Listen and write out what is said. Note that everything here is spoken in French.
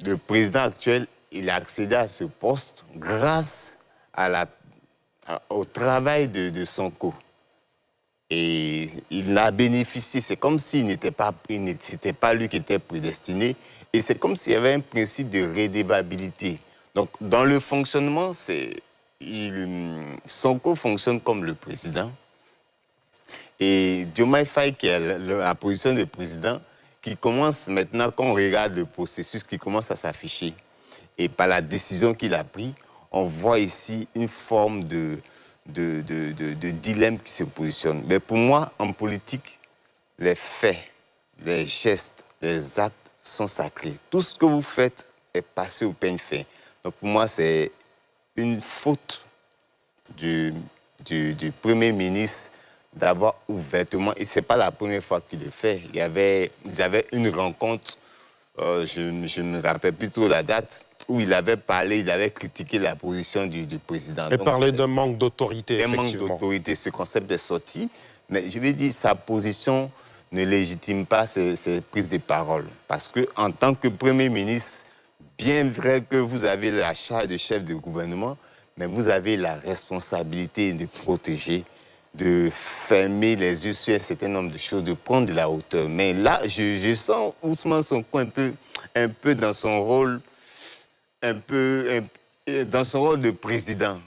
le président actuel, il a accédé à ce poste grâce au travail de Sonko. Et il a bénéficié, c'est comme s'il n'était pas lui qui était prédestiné, et c'est comme s'il y avait un principe de redevabilité. Donc, dans le fonctionnement, Sonko fonctionne comme le président, et Diomaye Faye, qui est la position de président, qui commence maintenant, quand on regarde le processus, qui commence à s'afficher. Et par la décision qu'il a prise, on voit ici une forme de dilemme qui se positionne. Mais pour moi, en politique, les faits, les gestes, les actes sont sacrés. Tout ce que vous faites est passé au peigne fin. Donc pour moi, c'est une faute du Premier ministre d'avoir ouvertement, et ce n'est pas la première fois qu'il le fait, ils avaient une rencontre, je ne me rappelle plus trop la date, où il avait parlé, il avait critiqué la position du président. Et parlé d'un manque d'autorité, effectivement. Un manque d'autorité, ce concept est sorti, mais je vais dire, sa position ne légitime pas ses prises de parole. Parce qu'en tant que Premier ministre, bien vrai que vous avez la charge de chef de gouvernement, mais vous avez la responsabilité de protéger, de fermer les yeux sur un certain nombre de choses, de prendre de la hauteur. Mais là, je sens Ousmane Sonko un peu dans son rôle, dans son rôle de président.